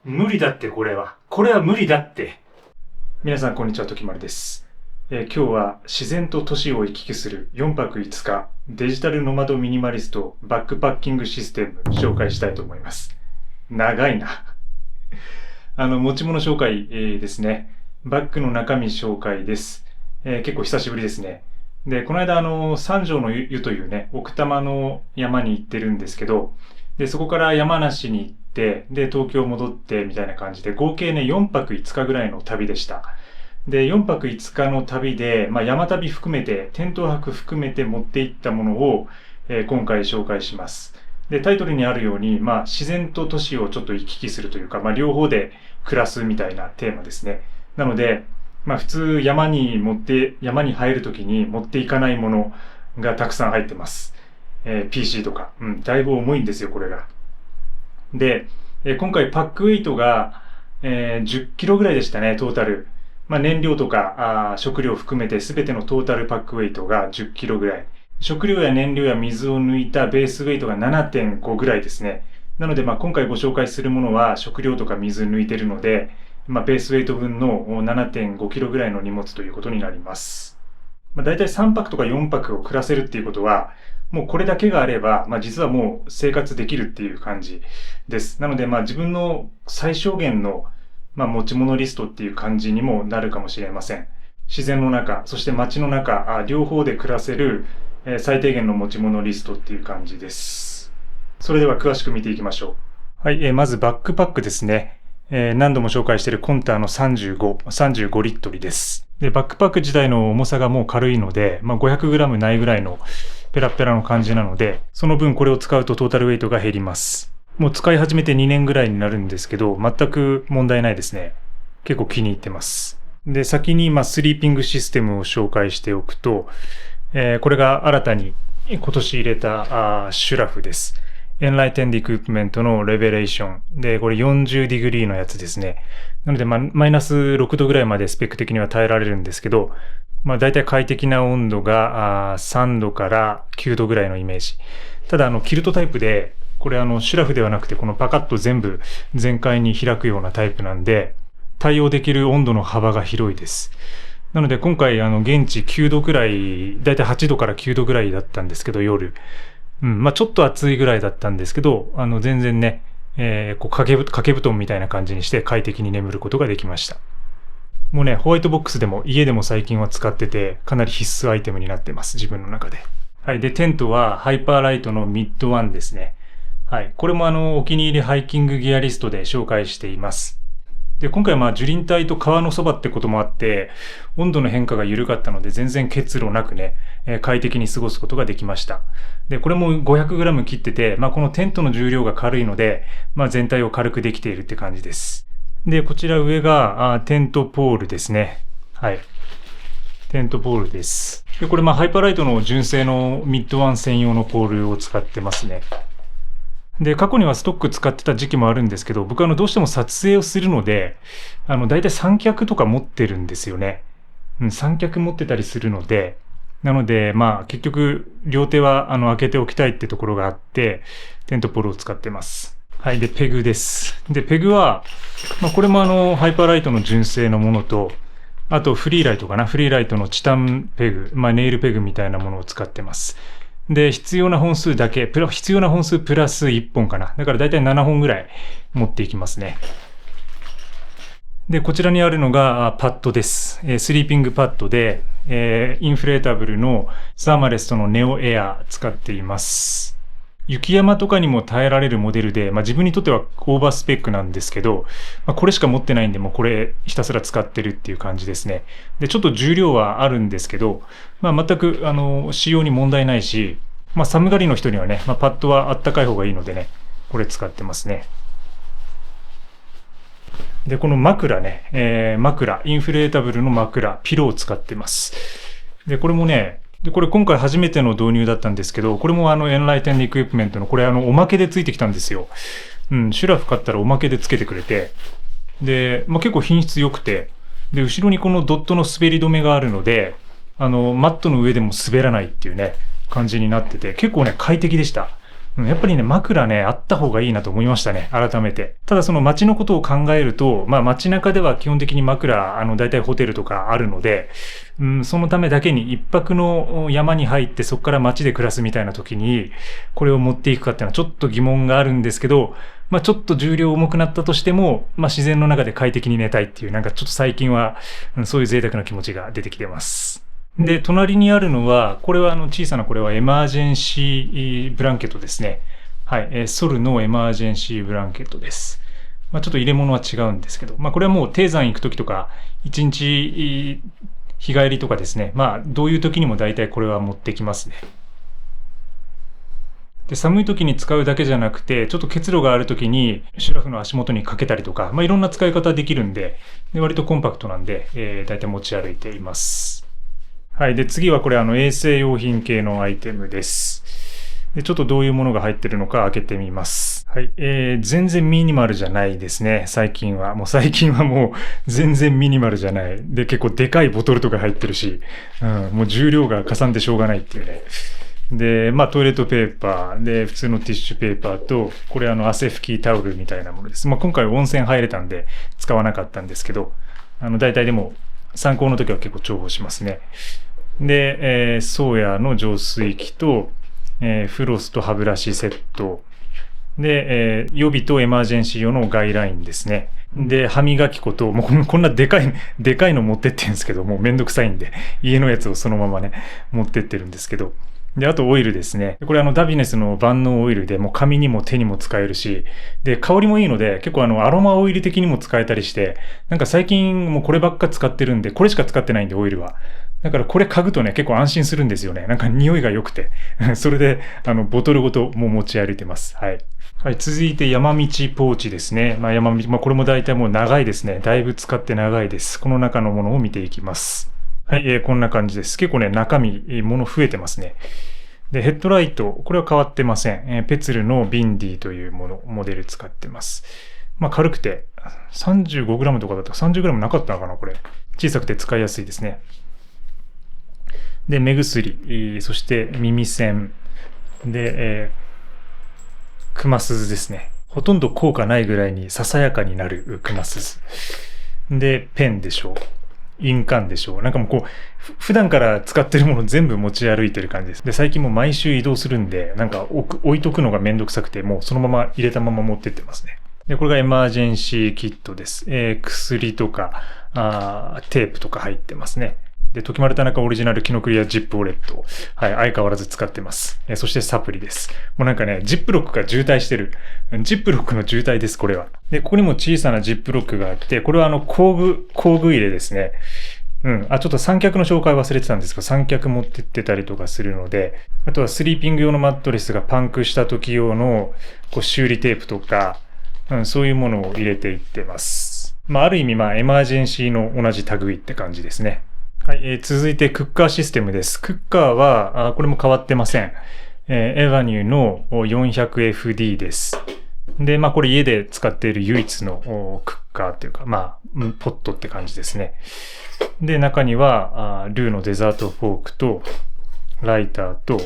無理だってこれは。これは無理だって。皆さんこんにちは、ときまるです。今日は自然と都市を行き来する4泊5日デジタルノマドミニマリストバックパッキングシステム紹介したいと思います。長いな。持ち物紹介、ですね。バッグの中身紹介です。結構久しぶりですね。で、この間三条の湯というね、奥多摩の山に行ってるんですけど、で、そこから山梨に行って、で、東京戻ってみたいな感じで、合計ね、4泊5日ぐらいの旅でした。で、4泊5日の旅で、山旅含めて、テント泊含めて持っていったものを、今回紹介します。で、タイトルにあるように、自然と都市をちょっと行き来するというか、両方で暮らすみたいなテーマですね。なので、普通山に入るときに持っていかないものがたくさん入ってます。PC とか。だいぶ重いんですよ、これが。で、今回パックウェイトが、10キロぐらいでしたね、トータル。燃料とか食料含めて全てのトータルパックウェイトが10キロぐらい。食料や燃料や水を抜いたベースウェイトが 7.5 ぐらいですね。なので、今回ご紹介するものは食料とか水抜いてるので、ベースウェイト分の 7.5 キロぐらいの荷物ということになります。だいたい3泊とか4泊を暮らせるっていうことは、もうこれだけがあれば、実はもう生活できるっていう感じです。なので、自分の最小限の、持ち物リストっていう感じにもなるかもしれません。自然の中、そして街の中、両方で暮らせる、最低限の持ち物リストっていう感じです。それでは詳しく見ていきましょう。はい、まずバックパックですね。何度も紹介しているコンターの35リットルです。で、バックパック自体の重さがもう軽いので、500グラムないぐらいのペラペラの感じなので、その分これを使うとトータルウェイトが減ります。もう使い始めて2年ぐらいになるんですけど、全く問題ないですね。結構気に入ってます。で、先にスリーピングシステムを紹介しておくと、これが新たに今年入れたシュラフです。エンライテンドエクイプメントのレベレーション。で、これ40ディグリーのやつですね。なので、マイナス6度ぐらいまでスペック的には耐えられるんですけど、だいたい快適な温度が3度から9度ぐらいのイメージ。ただ、キルトタイプで、これシュラフではなくて、このパカッと全部全開に開くようなタイプなんで、対応できる温度の幅が広いです。なので、今回、現地9度くらい、だいたい8度から9度ぐらいだったんですけど、夜。ちょっと暑いぐらいだったんですけど、全然ね、掛け布団みたいな感じにして快適に眠ることができました。もうね、ホワイトボックスでも家でも最近は使ってて、かなり必須アイテムになってます、自分の中で。はい。で、テントはハイパーライトのミッドワンですね。はい。これもお気に入りハイキングギアリストで紹介しています。で、今回は樹林帯と川のそばってこともあって、温度の変化が緩かったので全然結露なくね、快適に過ごすことができました。で、これも 500g 切ってて、このテントの重量が軽いので、全体を軽くできているって感じです。で、こちら上がテントポールですね。はい。テントポールです。で、これハイパーライトの純正のミッドワン専用のポールを使ってますね。で、過去にはストック使ってた時期もあるんですけど、僕どうしても撮影をするので、だいたい三脚とか持ってるんですよね。三脚持ってたりするので、なので、結局、両手は開けておきたいってところがあって、テントポールを使ってます。はい。で、ペグです。で、ペグは、これもハイパーライトの純正のものと、あとフリーライトかな。フリーライトのチタンペグ、ネイルペグみたいなものを使ってます。で、必要な本数だけ、必要な本数プラス1本かな。だからだいたい7本ぐらい持っていきますね。で、こちらにあるのがパッドです。スリーピングパッドで、インフレータブルのサーマレストのネオエア使っています。雪山とかにも耐えられるモデルで、自分にとってはオーバースペックなんですけど、これしか持ってないんで、もうこれひたすら使ってるっていう感じですね。で、ちょっと重量はあるんですけど、全く使用に問題ないし、寒がりの人にはね、パッドはあったかい方がいいのでね、これ使ってますね。で、この枕ね、インフレータブルの枕、ピローを使ってます。で、これもね、これ今回初めての導入だったんですけど、これもエンライテンドエクイプメントの、これおまけでついてきたんですよ。シュラフ買ったらおまけでつけてくれて、で、結構品質良くて、で、後ろにこのドットの滑り止めがあるので、マットの上でも滑らないっていうね、感じになってて、結構ね、快適でした。やっぱりね、枕ね、あった方がいいなと思いましたね、改めて。ただその街のことを考えると、街中では基本的に枕、大体ホテルとかあるので、そのためだけに一泊の山に入ってそこから街で暮らすみたいな時に、これを持っていくかっていうのはちょっと疑問があるんですけど、ちょっと重量重くなったとしても、自然の中で快適に寝たいっていう、なんかちょっと最近は、そういう贅沢な気持ちが出てきてます。で、隣にあるのは、これは小さなこれはエマージェンシーブランケットですね。はい。ソルのエマージェンシーブランケットです。ちょっと入れ物は違うんですけど、これはもう低山行くときとか、一日日帰りとかですね。どういう時にも大体これは持ってきますね。で、寒い時に使うだけじゃなくて、ちょっと結露がある時にシュラフの足元にかけたりとか、いろんな使い方できるんで、割とコンパクトなんで、大体持ち歩いています。はい。で、次はこれ衛生用品系のアイテムです。で、ちょっとどういうものが入ってるのか開けてみます。はい。全然ミニマルじゃないですね。最近はもう全然ミニマルじゃない。で、結構でかいボトルとか入ってるし、もう重量がかさんでしょうがないっていうね。で、トイレットペーパーで、普通のティッシュペーパーと、これ汗拭きタオルみたいなものです。今回温泉入れたんで使わなかったんですけど、大体でも参考の時は結構重宝しますね。で、ソーヤの浄水器と、フロスと歯ブラシセット。で、予備とエマージェンシー用のガイラインですね。で、歯磨き粉と、もうこんなでかいの持ってってるんですけど、もうめんどくさいんで、家のやつをそのままね、持ってってるんですけど。で、あとオイルですね。これダビネスの万能オイルで、もう髪にも手にも使えるし、で、香りもいいので、結構アロマオイル的にも使えたりして、なんか最近もうこればっか使ってるんで、これしか使ってないんで、オイルは。だからこれ嗅ぐとね、結構安心するんですよね。なんか匂いが良くて。それで、ボトルごともう持ち歩いてます。はい。はい、続いて山道ポーチですね。山道、これも大体もう長いですね。だいぶ使って長いです。この中のものを見ていきます。はい、こんな感じです。結構ね、中身、物増えてますね。で、ヘッドライト、これは変わってません。ペツルのビンディというモデル使ってます。軽くて、35g とかだったら 30g なかったのかな、これ。小さくて使いやすいですね。で、目薬、そして耳栓。で、クマスズですね。ほとんど効果ないぐらいにささやかになるクマスズ。で、ペンでしょう。印鑑でしょう。なんかもう普段から使ってるもの全部持ち歩いてる感じです。で、最近も毎週移動するんで、なんか置いとくのがめんどくさくて、もうそのまま入れたまま持ってってますね。で、これがエマージェンシーキットです。薬とか、テープとか入ってますね。で、時丸田中オリジナルキノクリアジップウォレット。はい、相変わらず使ってます。そしてサプリです。もうなんかね、ジップロックが渋滞してる。ジップロックの渋滞です、これは。で、ここにも小さなジップロックがあって、これは工具入れですね。ちょっと三脚の紹介忘れてたんですけど、三脚持ってってたりとかするので、あとはスリーピング用のマットレスがパンクした時用の修理テープとか、そういうものを入れていってます。ある意味、エマージェンシーの同じ類って感じですね。はい、続いてクッカーシステムです。クッカーは、これも変わってません。エヴァニューの 400FD です。で、これ家で使っている唯一のクッカーっていうか、ポットって感じですね。で、中には、ルーのデザートフォークと、ライターと、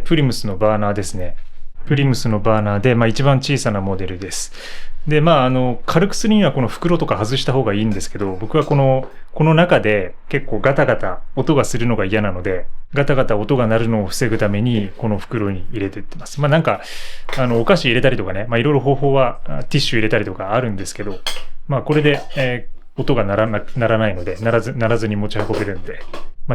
プリムスのバーナーですね。プリムスのバーナーで、一番小さなモデルです。で、軽くするにはこの袋とか外した方がいいんですけど、僕はこの中で結構ガタガタ音がするのが嫌なので、ガタガタ音が鳴るのを防ぐためにこの袋に入れてってます。なんか、お菓子入れたりとかね、いろいろ方法はティッシュ入れたりとかあるんですけど、これで、音が鳴らないので、鳴らずに持ち運べるんで、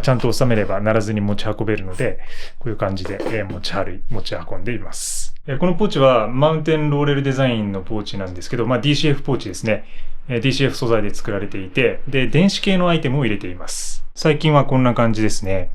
ちゃんと収めれば鳴らずに持ち運べるので、こういう感じで持ち運んでいます。このポーチはマウンテンローレルデザインのポーチなんですけど、DCF ポーチですね。DCF 素材で作られていて、で、電子系のアイテムを入れています。最近はこんな感じですね。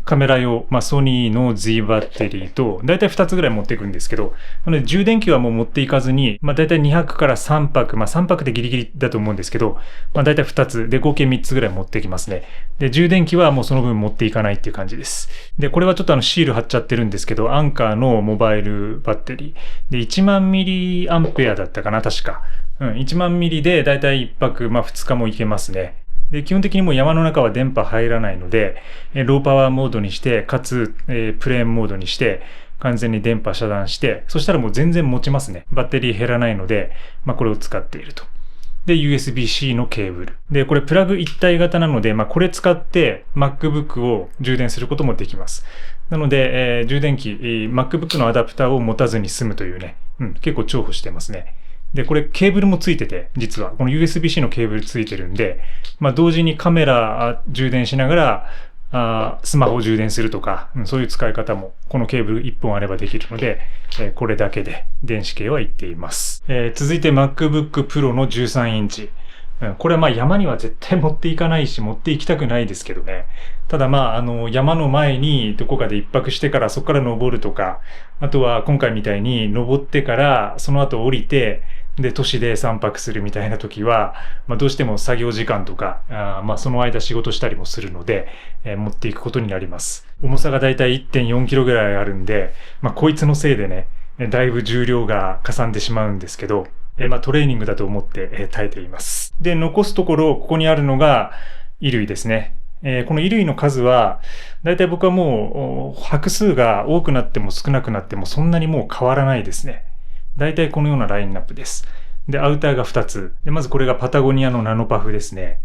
カメラ用、ソニーの Z バッテリーと、だいたい2つぐらい持っていくんですけど、なので充電器はもう持っていかずに、だいたい2泊から3泊、3泊でギリギリだと思うんですけど、だいたい2つで合計3つぐらい持ってきますね。で、充電器はもうその分持っていかないっていう感じです。で、これはちょっとシール貼っちゃってるんですけど、アンカーのモバイルバッテリー。で、1万ミリアンペアだったかな、確か。1万ミリでだいたい1泊、2日もいけますね。で、基本的にもう山の中は電波入らないので、ローパワーモードにして、かつ、プレーンモードにして、完全に電波遮断して、そしたらもう全然持ちますね。バッテリー減らないので、これを使っていると。で、USB-C のケーブル。で、これプラグ一体型なので、これ使って MacBook を充電することもできます。なので、充電器、MacBook のアダプターを持たずに済むというね、結構重宝してますね。で、これケーブルもついてて、実は、この USB-C のケーブルついてるんで、同時にカメラ充電しながら、スマホを充電するとか、そういう使い方も、このケーブル1本あればできるので、これだけで電子系はいっています。続いて MacBook Pro の13インチ。これは山には絶対持っていかないし、持っていきたくないですけどね。ただ山の前にどこかで一泊してからそこから登るとか、あとは今回みたいに登ってからその後降りて、で、都市で散泊するみたいな時は、どうしても作業時間とか、その間仕事したりもするので、持っていくことになります。重さがだいたい 1.4 キロぐらいあるんで、こいつのせいでね、だいぶ重量がかさんでしまうんですけど、トレーニングだと思って耐えています。で、残すところ、ここにあるのが衣類ですね。この衣類の数は、だいたい僕はもう、拍数が多くなっても少なくなってもそんなにもう変わらないですね。だいたいこのようなラインナップです。で、アウターが2つ。で、まずこれがパタゴニアのナノパフですね。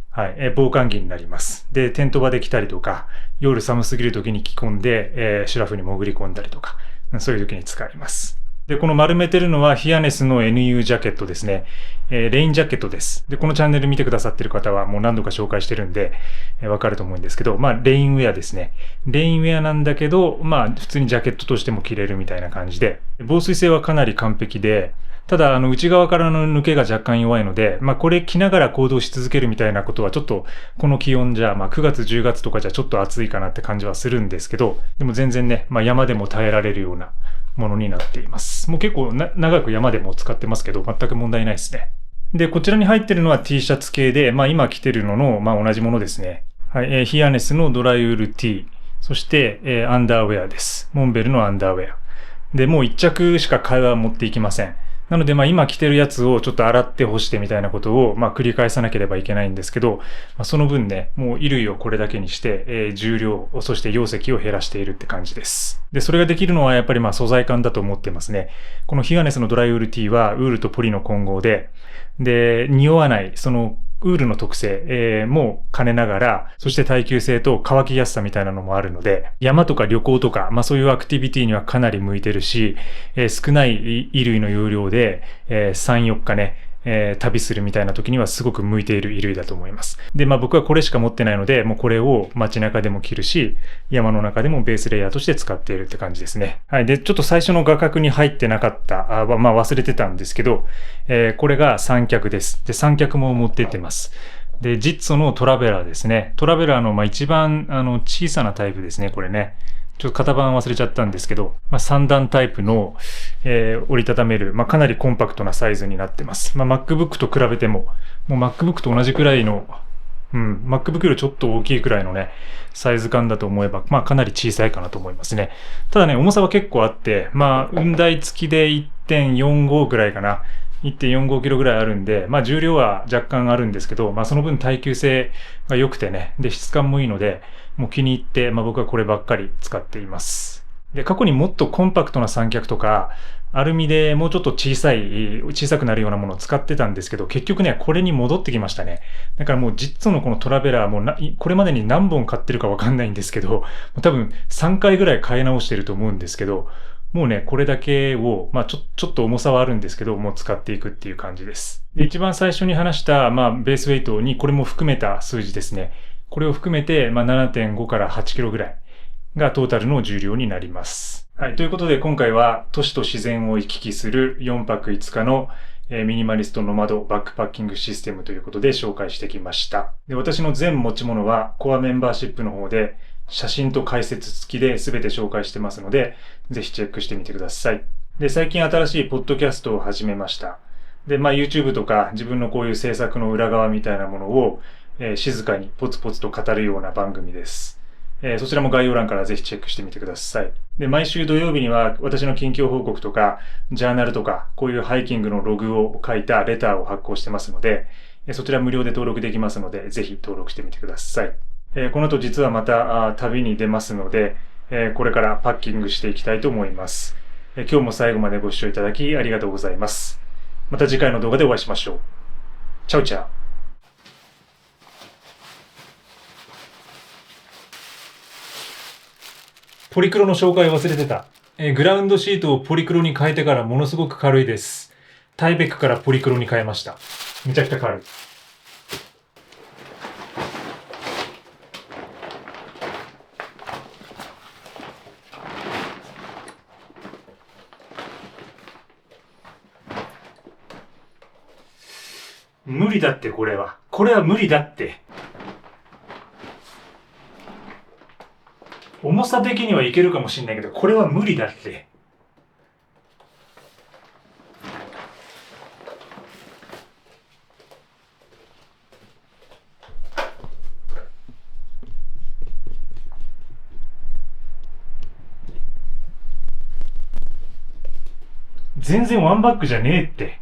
はい。防寒着になります。で、テント場で着たりとか、夜寒すぎる時に着込んで、シュラフに潜り込んだりとか、そういう時に使います。で、この丸めてるのはヒアネスの NU ジャケットですね。レインジャケットです。で、このチャンネル見てくださってる方はもう何度か紹介してるんで、わかると思うんですけど、レインウェアですね。レインウェアなんだけど、普通にジャケットとしても着れるみたいな感じで、防水性はかなり完璧で、ただ、内側からの抜けが若干弱いので、これ着ながら行動し続けるみたいなことはちょっと、この気温じゃ、9月、10月とかじゃちょっと暑いかなって感じはするんですけど、でも全然ね、山でも耐えられるようなものになっています。もう結構長く山でも使ってますけど、全く問題ないですね。で、こちらに入ってるのは T シャツ系で、今着てるのの、同じものですね。はい、ヒアネスのドライウール T、そして、アンダーウェアです。モンベルのアンダーウェア。で、もう一着しか替えは持っていきません。なので、今着てるやつをちょっと洗って干してみたいなことを、繰り返さなければいけないんですけど、その分ね、もう衣類をこれだけにして、重量、そして容積を減らしているって感じです。で、それができるのはやっぱり素材感だと思ってますね。このヒガネスのドライウール T はウールとポリの混合で、匂わない、ウールの特性、も兼ねながら、そして耐久性と乾きやすさみたいなのもあるので、山とか旅行とか、そういうアクティビティにはかなり向いてるし、少ない衣類の容量で、3、4日ね、旅するみたいな時にはすごく向いている衣類だと思います。で、僕はこれしか持ってないので、もうこれを街中でも着るし、山の中でもベースレイヤーとして使っているって感じですね。はい。で、ちょっと最初の画角に入ってなかった、忘れてたんですけど、これが三脚です。で、三脚も持ってってます。で、ジッツォのトラベラーですね。トラベラーの一番小さなタイプですね、これね。ちょっと型番忘れちゃったんですけど、3段タイプの、折りたためる、かなりコンパクトなサイズになってます。MacBook と比べても、もう MacBook と同じくらいの、MacBook よりちょっと大きいくらいのね、サイズ感だと思えば、かなり小さいかなと思いますね。ただね、重さは結構あって、雲台付きで 1.45 くらいかな。1.45 キロぐらいあるんで、重量は若干あるんですけど、その分耐久性が良くてね、で、質感もいいので、もう気に入って、僕はこればっかり使っています。で、過去にもっとコンパクトな三脚とか、アルミでもうちょっと小さくなるようなものを使ってたんですけど、結局ね、これに戻ってきましたね。だからもう実のこのトラベラーもこれまでに何本買ってるかわかんないんですけど、多分3回ぐらい買い直してると思うんですけど、もうね、これだけを、ちょっと重さはあるんですけど、もう使っていくっていう感じです。で、一番最初に話した、ベースウェイトにこれも含めた数字ですね。これを含めて、7.5 から8キロぐらいがトータルの重量になります。はい。ということで、今回は都市と自然を行き来する4泊5日のミニマリストノマドバックパッキングシステムということで紹介してきました。で、私の全持ち物はコアメンバーシップの方で写真と解説付きで全て紹介してますので、ぜひチェックしてみてください。で、最近新しいポッドキャストを始めました。で、YouTube とか自分のこういう制作の裏側みたいなものを、静かにポツポツと語るような番組です。そちらも概要欄からぜひチェックしてみてください。で、毎週土曜日には私の近況報告とか、ジャーナルとか、こういうハイキングのログを書いたレターを発行してますので、そちら無料で登録できますので、ぜひ登録してみてください。この後実はまた旅に出ますので、これからパッキングしていきたいと思います。今日も最後までご視聴いただきありがとうございます。また次回の動画でお会いしましょう。チャウチャウ。ポリクロの紹介忘れてた。グラウンドシートをポリクロに変えてからものすごく軽いです。タイベックからポリクロに変えました。めちゃくちゃ軽い。無理だってこれは。これは無理だって。重さ的にはいけるかもしんないけど、これは無理だって。全然ワンバックじゃねえって。